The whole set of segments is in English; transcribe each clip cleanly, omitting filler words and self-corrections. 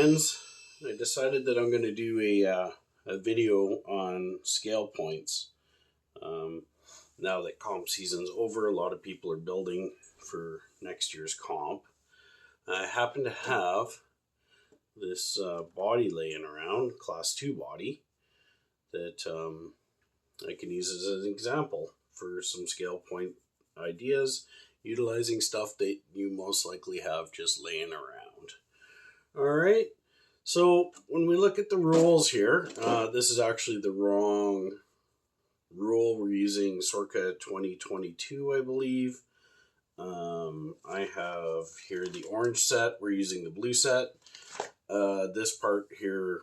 friends, I decided that I'm going to do a video on scale points. Now that comp season's over, a lot of people are building for next year's comp. I happen to have this body laying around, class 2 body, that I can use as an example for some scale point ideas, utilizing stuff that you most likely have just laying around. All right, so when we look at the rules here, this is actually the wrong rule. We're using Sorka 2022, I believe. I have here the orange set. We're using the blue set. This part here,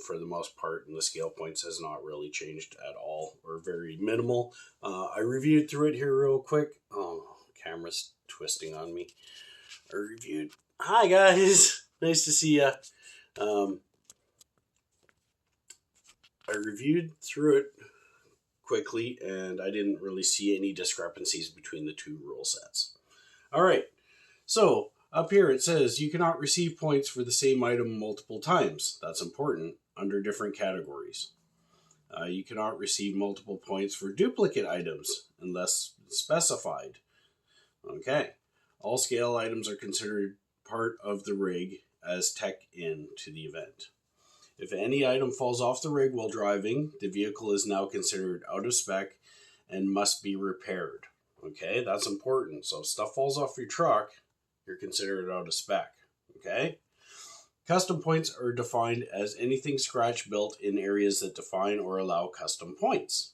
for the most part, in the scale points has not really changed at all, or very minimal. I reviewed through it here real quick. Oh, camera's twisting on me. Hi guys, nice to see ya. I reviewed through it quickly, and I didn't really see any discrepancies between the two rule sets. All right, so up here it says you cannot receive points for the same item multiple times. That's important, under different categories. You cannot receive multiple points for duplicate items unless specified. Okay, all scale items are considered part of the rig as tech in to the event. If any item falls off the rig while driving, the vehicle is now considered out of spec and must be repaired. Okay, that's important. So if stuff falls off your truck, you're considered out of spec. Okay? Custom points are defined as anything scratch built in areas that define or allow custom points.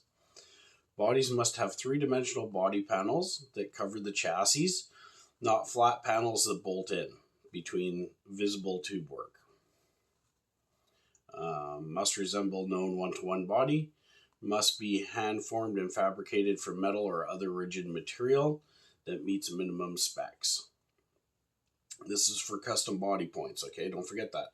Bodies must have three-dimensional body panels that cover the chassis, not flat panels that bolt in between visible tube work. Must resemble known one-to-one body, must be hand-formed and fabricated from metal or other rigid material that meets minimum specs. This is for custom body points, okay? Don't forget that.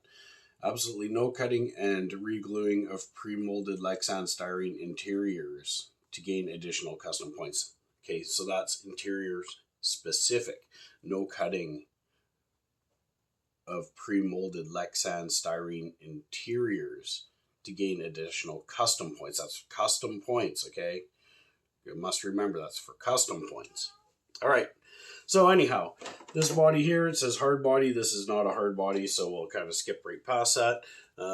Absolutely no cutting and re-gluing of pre-molded Lexan styrene interiors to gain additional custom points. Okay, so that's interiors specific. No cutting of pre-molded Lexan styrene interiors to gain additional custom points. That's custom points, okay? You must remember that's for custom points. All right, so anyhow, this body here, it says hard body. This is not a hard body, so we'll kind of skip right past that.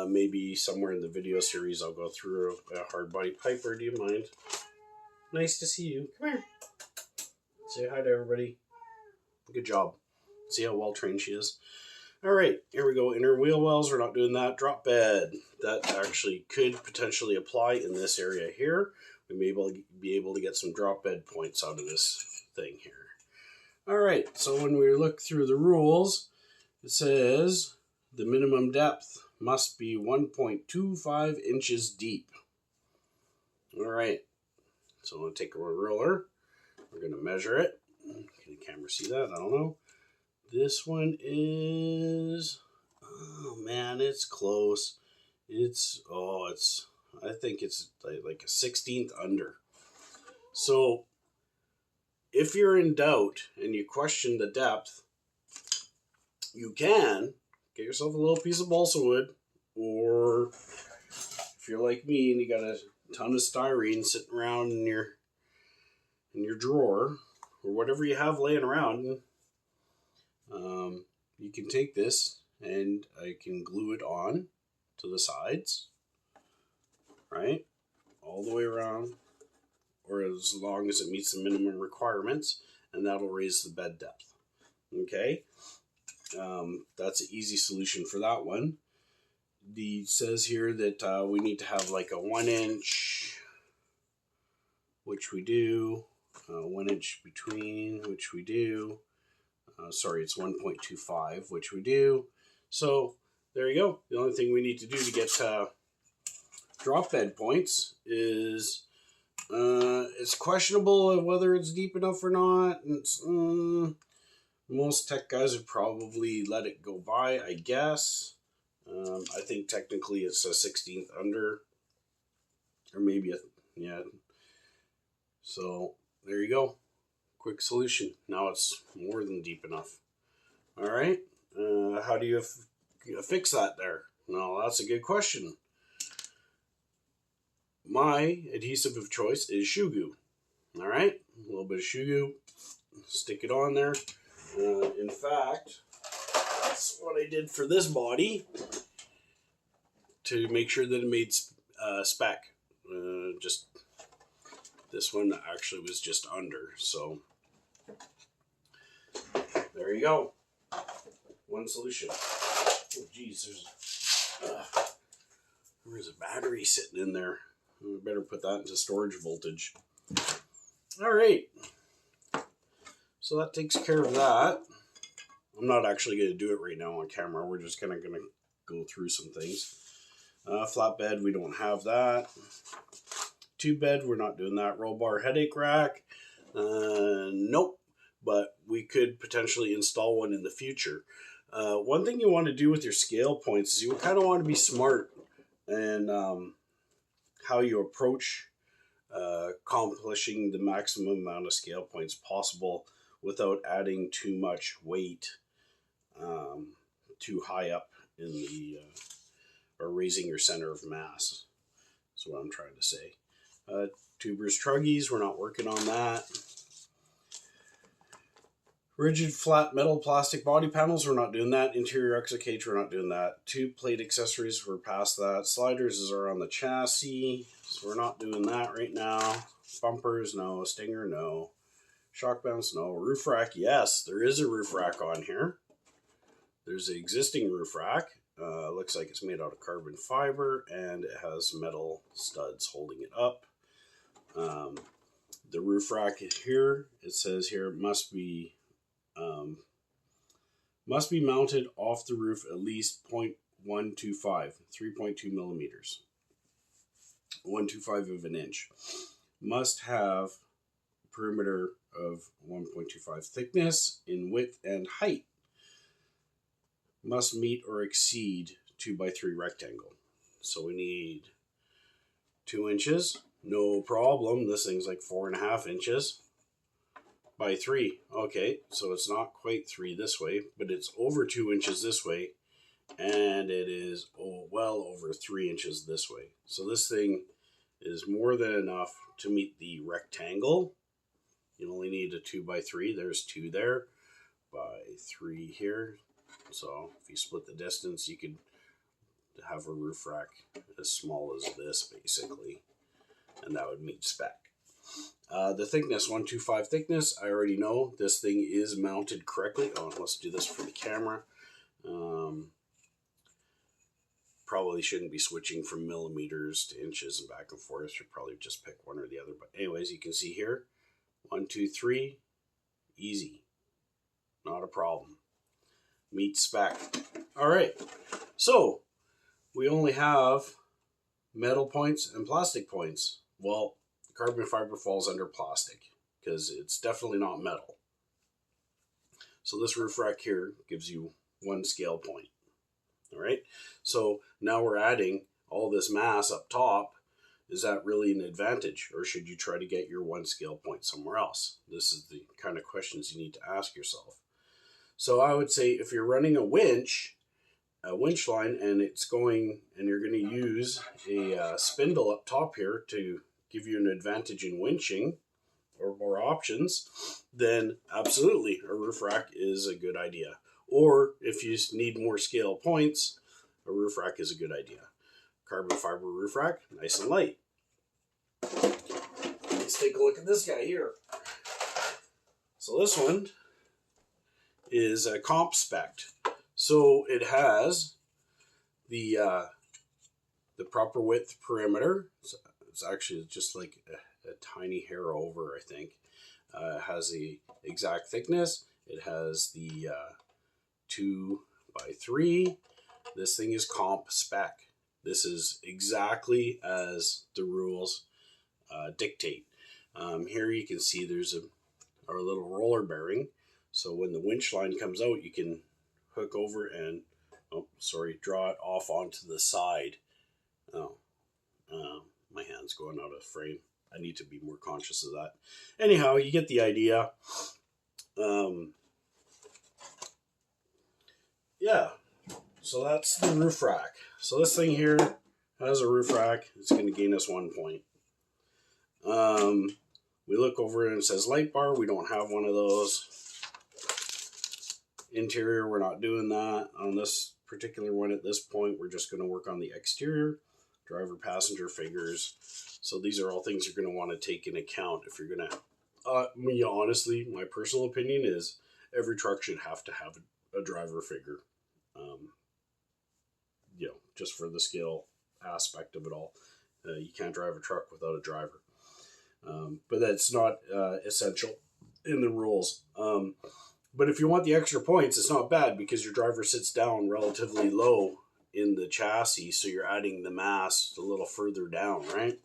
Maybe somewhere in the video series I'll go through a hard body. Piper, do you mind? Nice to see you. Come here. Say hi to everybody. Good job. See how well trained she is? All right, here we go. Inner wheel wells, we're not doing that. Drop bed, that actually could potentially apply in this area here. We may be able to get some drop bed points out of this thing here. All right, so when we look through the rules, it says the minimum depth must be 1.25 inches deep. All right, so I'm going to take a ruler. We're going to measure it. Can the camera see that? I don't know. This one is, oh man, it's close. I think it's like a 16th under. So if you're in doubt and you question the depth, you can get yourself a little piece of balsa wood, or if you're like me and you got a ton of styrene sitting around in your drawer, or whatever you have laying around, you can take this and I can glue it on to the sides, right, all the way around, or as long as it meets the minimum requirements, and that'll raise the bed depth. Okay, that's an easy solution for that one. It says here that we need to have like a 1 inch, which we do, 1 inch between, which we do. Sorry, it's 1.25, which we do. So there you go. The only thing we need to do to get drop bed points is it's questionable whether it's deep enough or not. Most tech guys would probably let it go by, I guess. I think technically it's a 16th under, or maybe yeah. So there you go. Quick solution. Now it's more than deep enough. All right. How do you fix that there? No, that's a good question. My adhesive of choice is shoe goo. All right, a little bit of shoe goo, stick it on there. In fact, that's what I did for this body to make sure that it made spec. Just this one actually was just under, so there you go. One solution. Oh geez, there's a battery sitting in there. We better put that into storage voltage. All right, so that takes care of that. I'm not actually going to do it right now on camera. We're just kind of going to go through some things. Flatbed, we don't have that. Two bed, we're not doing that. Roll bar headache rack, nope. But we could potentially install one in the future. One thing you want to do with your scale points is you kind of want to be smart and how you approach accomplishing the maximum amount of scale points possible without adding too much weight too high up in the or raising your center of mass. That's what I'm trying to say. Tubers truggies, we're not working on that. Rigid flat metal plastic body panels, we're not doing that. Interior exit cage, we're not doing that. Tube plate accessories, we're past that. Sliders are on the chassis, so we're not doing that right now. Bumpers, no. Stinger, no. Shock bounce, no. Roof rack, yes, there is a roof rack on here. There's an existing roof rack. Looks like it's made out of carbon fiber and it has metal studs holding it up. The roof rack here, it says here, must be mounted off the roof at least 0.125, 3.2 millimeters, 125 of an inch. Must have perimeter of 1.25 thickness in width and height. Must meet or exceed 2x3 rectangle. So we need 2 inches. No problem. This thing's like 4.5 inches by 3. Okay, so it's not quite 3 this way, but it's over 2 inches this way, and it is well over 3 inches this way. So this thing is more than enough to meet the rectangle. You only need a 2x3. There's 2 there by 3 here. So if you split the distance, you could have a roof rack as small as this, basically, and that would meet spec. The thickness, 125 thickness. I already know this thing is mounted correctly. Oh, let's do this for the camera. Probably shouldn't be switching from millimeters to inches and back and forth. Should probably just pick one or the other. But anyways, you can see here, 1, 2, 3, easy, not a problem. Meet spec. All right, so we only have metal points and plastic points. Well, carbon fiber falls under plastic because it's definitely not metal. So this roof rack here gives you 1 scale point. All right, so now we're adding all this mass up top. Is that really an advantage, or should you try to get your 1 scale point somewhere else? This is the kind of questions you need to ask yourself. So I would say if you're running a winch line, and it's going, and you're going to use a spindle up top here to give you an advantage in winching or more options, then absolutely a roof rack is a good idea. Or if you need more scale points, a roof rack is a good idea. Carbon fiber roof rack, nice and light. Let's take a look at this guy here. So this one is a comp spec. So it has the proper width perimeter. It's actually just like a tiny hair over, I think. It has the exact thickness. It has the 2x3. This thing is comp spec. This is exactly as the rules dictate. Here you can see there's our little roller bearing. So when the winch line comes out, you can hook over and, draw it off onto the side. My hand's going out of frame. I need to be more conscious of that. Anyhow, you get the idea. Yeah. So that's the roof rack. So this thing here has a roof rack. It's going to gain us 1 point. We look over and it says light bar. We don't have one of those. Interior, we're not doing that. On this particular one at this point, we're just going to work on the exterior. Driver, passenger figures. So these are all things you're going to want to take into account if you're going to... me, honestly, my personal opinion is every truck should have to have a driver figure. You know, just for the skill aspect of it all. You can't drive a truck without a driver. But that's not essential in the rules. But if you want the extra points, it's not bad because your driver sits down relatively low in the chassis, so you're adding the mass a little further down, right?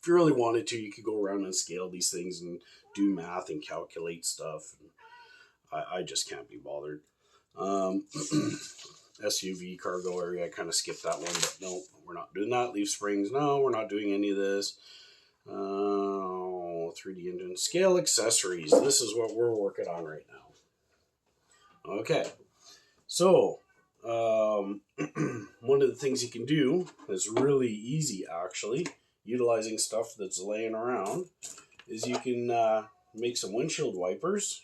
If you really wanted to, you could go around and scale these things and do math and calculate stuff. I just can't be bothered. SUV cargo area, I kind of skipped that one, but no, we're not doing that. Leaf springs, no, we're not doing any of this. 3D engine scale accessories. This is what we're working on right now. Okay, so one of the things you can do is really easy, actually, utilizing stuff that's laying around, is you can make some windshield wipers.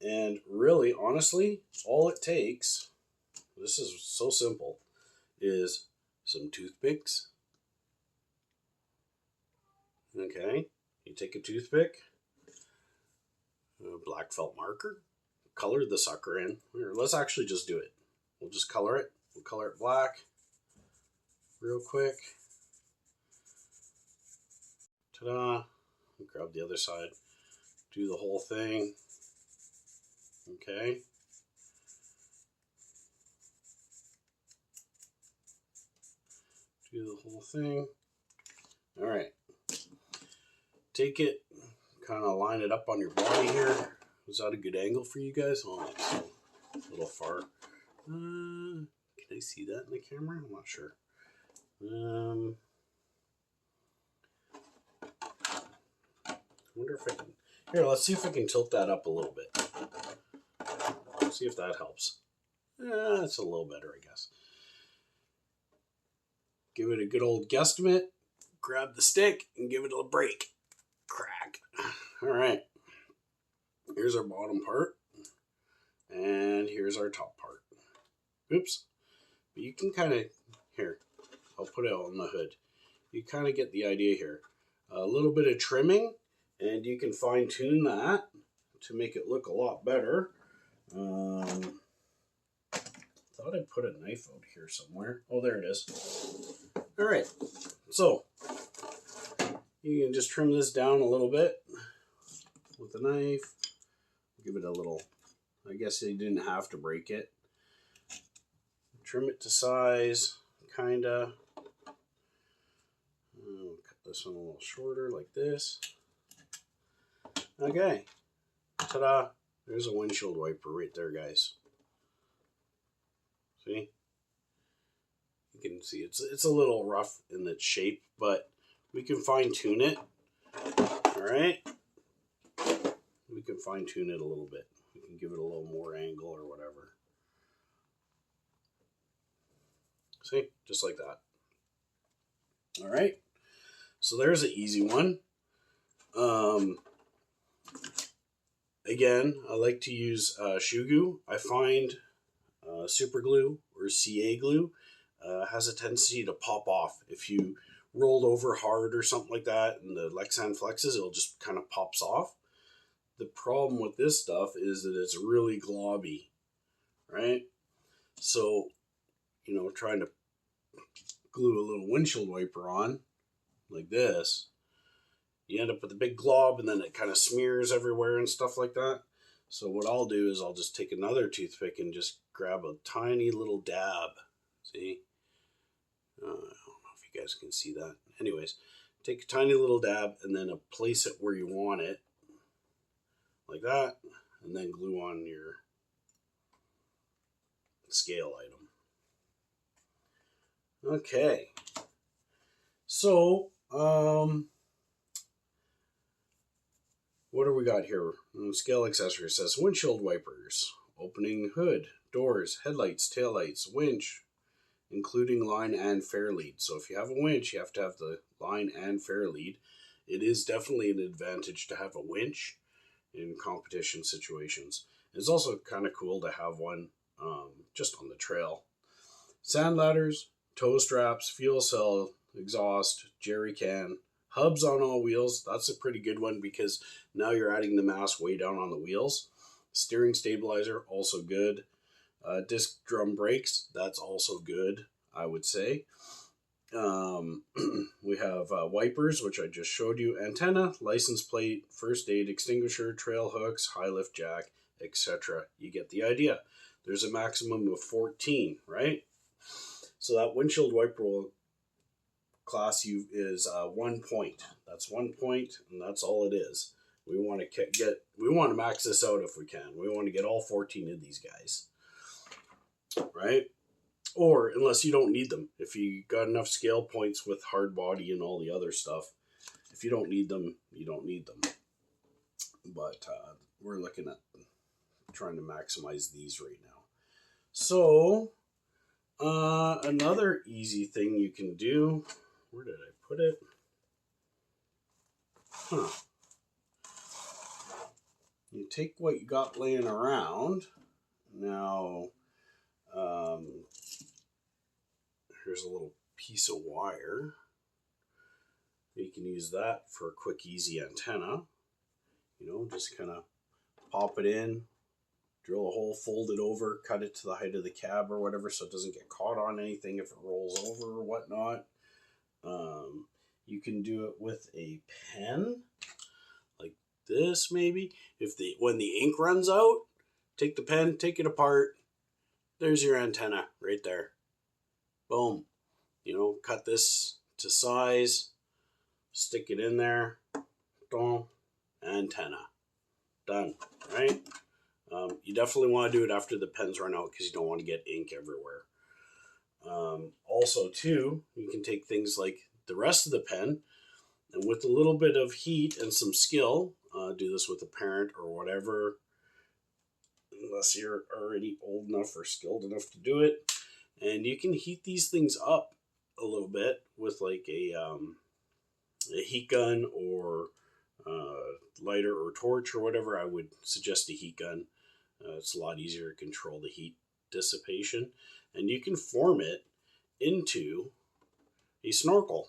And really, honestly, all it takes, this is so simple, is some toothpicks. Okay, you take a toothpick, a black felt marker, color the sucker in. Here, let's actually just do it. We'll just color it. We'll color it black real quick. Ta-da. Grab the other side. Do the whole thing. Okay. Do the whole thing. All right. Take it, kind of line it up on your body here. Was that a good angle for you guys? Oh, it's a little far. Can I see that in the camera? I'm not sure. Wonder if I can. Here, let's see if I can tilt that up a little bit. See if that helps. It's a little better, I guess. Give it a good old guesstimate. Grab the stick and give it a break. Crack. All right. Here's our bottom part. And here's our top part. Oops. But you can kind of, here, I'll put it on the hood. You kind of get the idea here. A little bit of trimming, and you can fine tune that to make it look a lot better. Thought I'd put a knife out here somewhere. Oh, there it is. All right. So you can just trim this down a little bit with a knife. Give it a little, I guess you didn't have to break it. Trim it to size, kinda. Cut this one a little shorter like this. Okay. Ta-da. There's a windshield wiper right there, guys. See? You can see it's a little rough in its shape, but we can fine tune it. All right. We can fine tune it a little bit. We can give it a little more angle or whatever. See? Just like that. All right. So there's an easy one. Again, I like to use shoe glue. I find super glue or CA glue has a tendency to pop off. If you rolled over hard or something like that and the Lexan flexes, it'll just kind of pops off. The problem with this stuff is that it's really globby, right? So, you know, trying to glue a little windshield wiper on like this, you end up with a big glob and then it kind of smears everywhere and stuff like that. So what I'll do is I'll just take another toothpick and just grab a tiny little dab. See? I don't know if you guys can see that. Anyways, take a tiny little dab and then place it where you want it. Like that. And then glue on your scale item. Okay. So, what do we got here? Scale accessory says windshield wipers, opening hood, doors, headlights, taillights, winch, including line and fair lead. So if you have a winch, you have to have the line and fair lead. It is definitely an advantage to have a winch in competition situations. It's also kind of cool to have one just on the trail. Sand ladders, tow straps, fuel cell, exhaust, jerry can, hubs on all wheels. That's a pretty good one because now you're adding the mass way down on the wheels. Steering stabilizer, also good. Disc drum brakes, that's also good, I would say. We have wipers, which I just showed you, antenna, license plate, first aid extinguisher, trail hooks, high lift jack, etc. You get the idea. There's a maximum of 14, right? So that windshield wiper will class you is 1 point. That's 1 point, and that's all it is. We want to max this out if we can. We want to get all 14 of these guys, right? Or unless you don't need them. If you got enough scale points with hard body and all the other stuff, if you don't need them, you don't need them. But we're looking at trying to maximize these right now. So another easy thing you can do, where did I put it? You take what you got laying around. Now, here's a little piece of wire. You can use that for a quick, easy antenna. You know, just kind of pop it in, drill a hole, fold it over, cut it to the height of the cab or whatever so it doesn't get caught on anything if it rolls over or whatnot. You can do it with a pen, like this maybe. When the ink runs out, take the pen, take it apart. There's your antenna right there. Boom. You know, cut this to size, stick it in there. Boom. Antenna. Done, right? You definitely want to do it after the pens run out because you don't want to get ink everywhere. Also, too, you can take things like the rest of the pen and with a little bit of heat and some skill, do this with a parent or whatever, unless you're already old enough or skilled enough to do it. And you can heat these things up a little bit with like a heat gun or lighter or torch or whatever. I would suggest a heat gun. It's a lot easier to control the heat dissipation. And you can form it into a snorkel.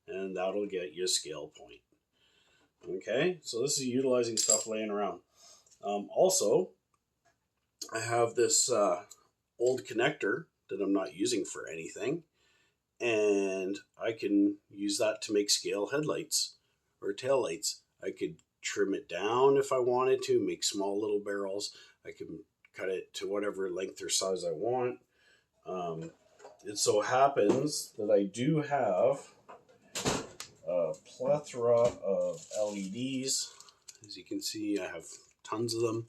And that'll get you a scale point. Okay, so this is utilizing stuff laying around. Also, I have this old connector that I'm not using for anything. And I can use that to make scale headlights or tail lights. I could trim it down if I wanted to, make small little barrels. I can cut it to whatever length or size I want. It so happens that I do have a plethora of LEDs. As you can see, I have tons of them.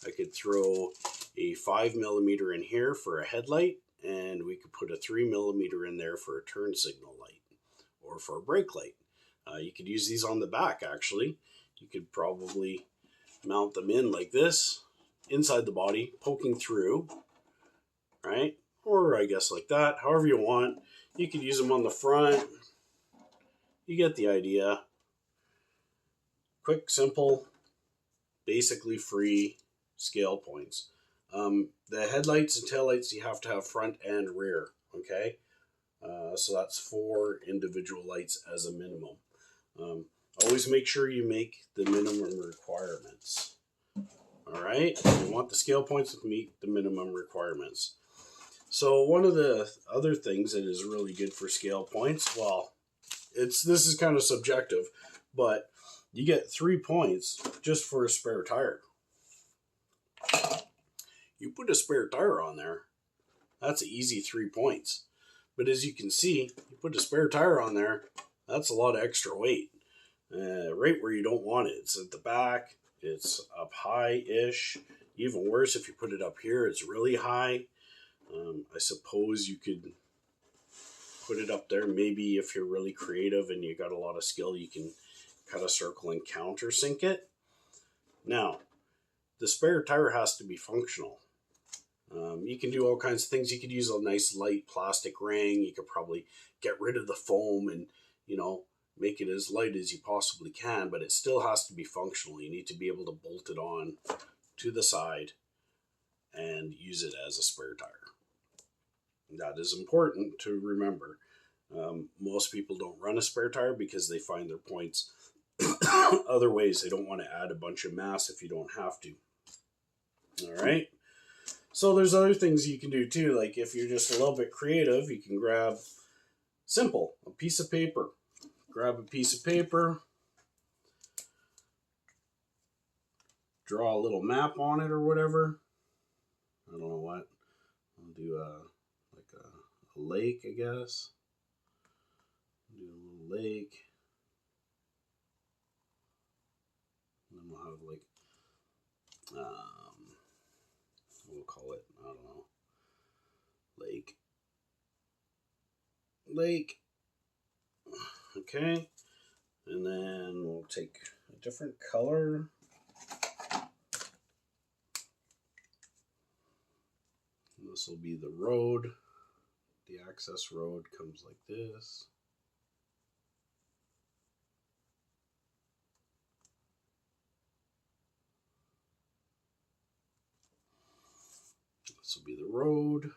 I could throw a 5mm in here for a headlight, and we could put a 3mm in there for a turn signal light or for a brake light. You could use these on the back, actually. You could probably mount them in like this, inside the body, poking through, right? Or I guess like that, however you want. You could use them on the front. You get the idea. Quick, simple, basically free scale points. The headlights and taillights, you have to have front and rear, okay? So that's 4 individual lights as a minimum. Always make sure you make the minimum requirements. All right, you want the scale points to meet the minimum requirements. So one of the other things that is really good for scale points, well, this is kind of subjective, but you get 3 points just for a spare tire. You put a spare tire on there, that's an easy 3 points. But as you can see, you put a spare tire on there, that's a lot of extra weight. Right where you don't want it. It's at the back, it's up high-ish. Even worse, if you put it up here, it's really high. I suppose you could put it up there. Maybe if you're really creative and you got a lot of skill, you can cut a circle and countersink it. Now, the spare tire has to be functional. You can do all kinds of things. You could use a nice light plastic ring. You could probably get rid of the foam and, make it as light as you possibly can, but it still has to be functional. You need to be able to bolt it on to the side and use it as a spare tire. That is important to remember. Most people don't run a spare tire because they find their points other ways. They don't want to add a bunch of mass if you don't have to. All right. So there's other things you can do too. Like if you're just a little bit creative, you can grab a piece of paper. Grab a piece of paper, draw a little map on it or whatever. I don't know what. I'll do a lake, I guess. Do a little lake. And then we'll have we'll call it, I don't know, lake. Okay. And then we'll take a different color. This will be the road. The access road comes like this. This will be the road.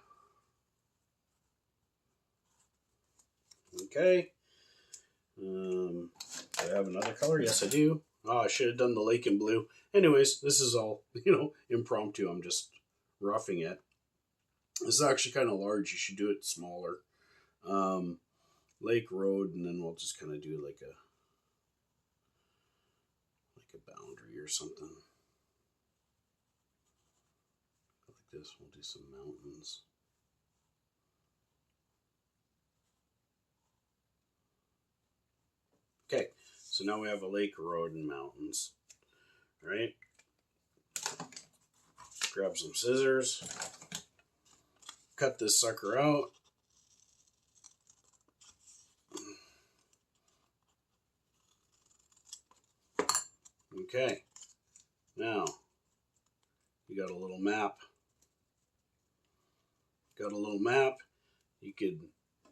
Okay. Do I have another color? Yes, I do. Oh, I should have done the lake in blue. Anyways, this is all, impromptu. I'm just roughing it. This is actually kind of large. You should do it smaller. Lake road, and then we'll just kind of do like a boundary or something. Like this. We'll do some mountains. Okay, so now we have a lake, road, and mountains. All right. Grab some scissors. Cut this sucker out. Okay. Now, you got a little map. You could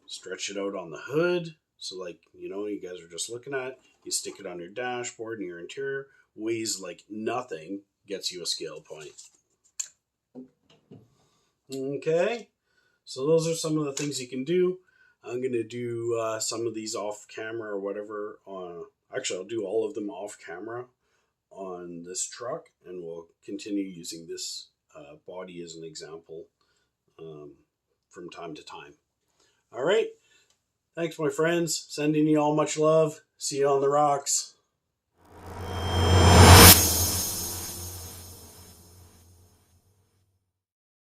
stretch it out on the hood. So you guys are just looking at it. You stick it on your dashboard in your interior. Weighs like nothing. Gets you a scale point. Okay. So those are some of the things you can do. I'm going to do some of these off camera or whatever. Actually, I'll do all of them off camera on this truck. And we'll continue using this body as an example from time to time. All right. Thanks, my friends. Sending you all much love. See you on the rocks.